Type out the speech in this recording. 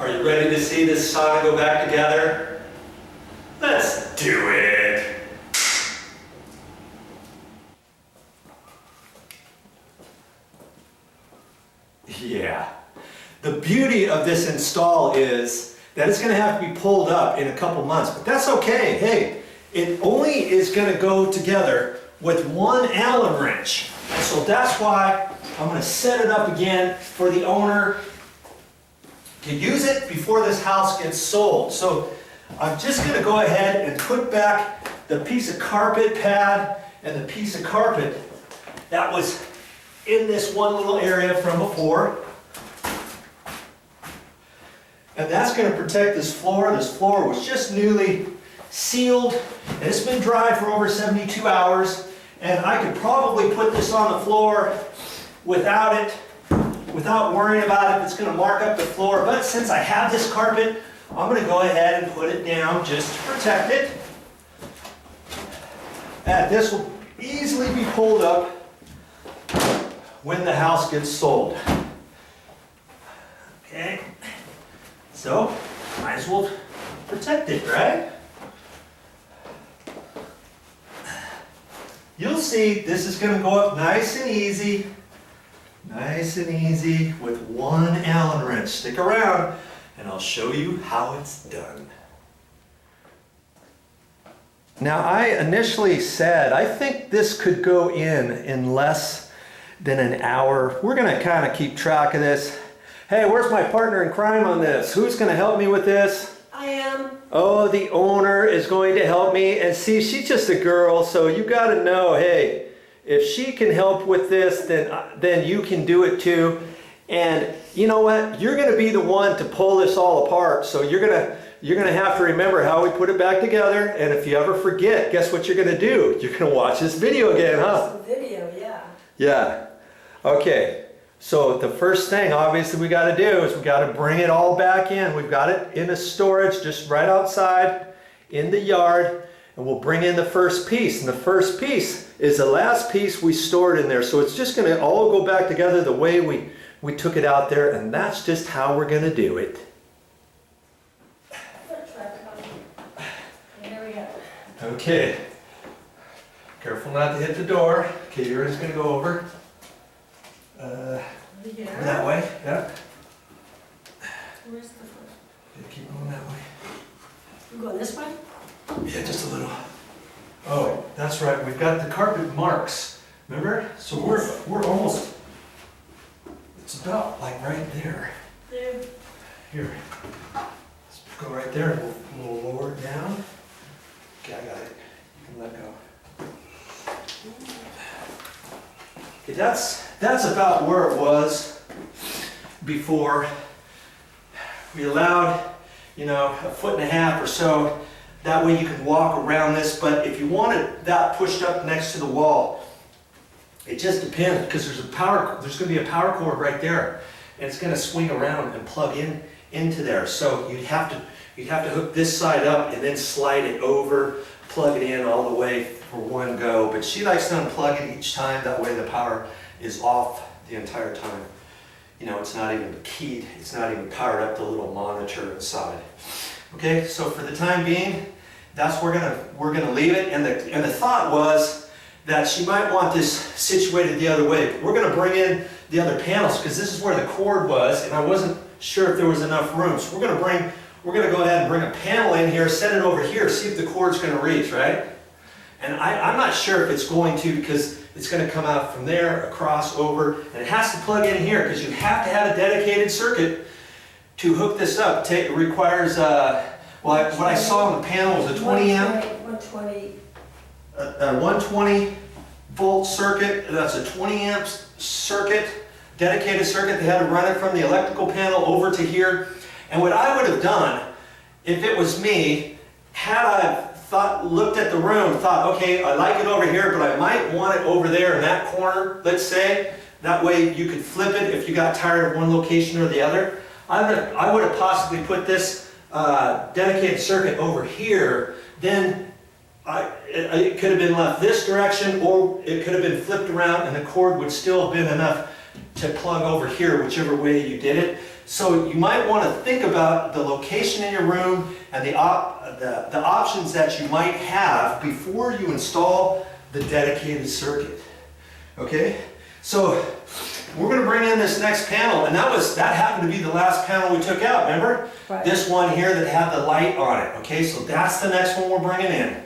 Are you ready to see this sauna go back together? Let's do it! Yeah. The beauty of this install is that it's going to have to be pulled up in a couple months, but that's okay. Hey, it only is going to go together with one Allen wrench. And so that's why I'm going to set it up again for the owner to use it before this house gets sold. So I'm just going to go ahead and put back the piece of carpet pad and the piece of carpet that was in this one little area from before. And that's going to protect this floor. This floor was just newly sealed and it's been dry for over 72 hours. And I could probably put this on the floor without worrying about it. It's going to mark up the floor. But since I have this carpet, I'm going to go ahead and put it down just to protect it. And this will easily be pulled up when the house gets sold. Okay, so might as well protect it, right? You'll see this is going to go up nice and easy with one Allen wrench. Stick around and I'll show you how it's done. Now I initially said I think this could go in less than an hour. We're going to kind of keep track of this. Hey, where's my partner in crime on this? Who's going to help me with this? I am. Oh, the owner is going to help me. And see, she's just a girl, so you got to know, hey, if she can help with this, then you can do it too. And you know what? You're going to be the one to pull this all apart. So you're going to have to remember how we put it back together. And if you ever forget, guess what you're going to do? You're going to watch this video again, huh? Watch the video, yeah. Yeah. Okay. So the first thing obviously we got to do is we got to bring it all back in. We've got it in a storage just right outside in the yard, and we'll bring in the first piece. And the first piece is the last piece we stored in there. So it's just going to all go back together the way we took it out there, and that's just how we're going to do it. There we go. Okay. Careful not to hit the door. Okay, yours is going to go over. That way, yeah. Where's the first? Yeah, keep going that way. You going this way? Yeah, just a little. Oh, that's right. We've got the carpet marks. Remember? So we're almost. It's about like right there. There. Here. Let's go right there. We'll lower it down. Okay, I got it. You can let go. Okay, that's about where it was before. We allowed, you know, 1.5 feet or so. That way you could walk around this. But if you wanted that pushed up next to the wall, it just depends, because there's going to be a power cord right there, and it's going to swing around and plug into there. So you'd have to hook this side up and then slide it over, plug it in all the way for one go. But she likes to unplug it each time. That way the power is off the entire time. You know, it's not even keyed. It's not even powered up the little monitor inside. Okay, so for the time being, that's where we're gonna leave it. And the thought was that she might want this situated the other way. We're gonna bring in the other panels because this is where the cord was, and I wasn't sure if there was enough room. So we're gonna go ahead and bring a panel in here, set it over here, see if the cord's gonna reach, right? And I'm not sure if it's going to, because it's going to come out from there, across, over, and it has to plug in here because you have to have a dedicated circuit to hook this up. It requires, well, what I saw on the panel was a 20 amp. 120. A 120 volt circuit. That's a 20 amp circuit, dedicated circuit. They had to run it from the electrical panel over to here. And what I would have done, if it was me, had I looked at the room, thought, okay, I like it over here, but I might want it over there in that corner, let's say. That way you could flip it if you got tired of one location or the other. I would have possibly put this dedicated circuit over here. Then it could have been left this direction, or it could have been flipped around and the cord would still have been enough to plug over here, whichever way you did it. So you might want to think about the location in your room and the options that you might have before you install the dedicated circuit. Okay? So we're going to bring in this next panel, and that happened to be the last panel we took out, remember? Right. This one here that had the light on it. Okay, so that's the next one we're bringing in.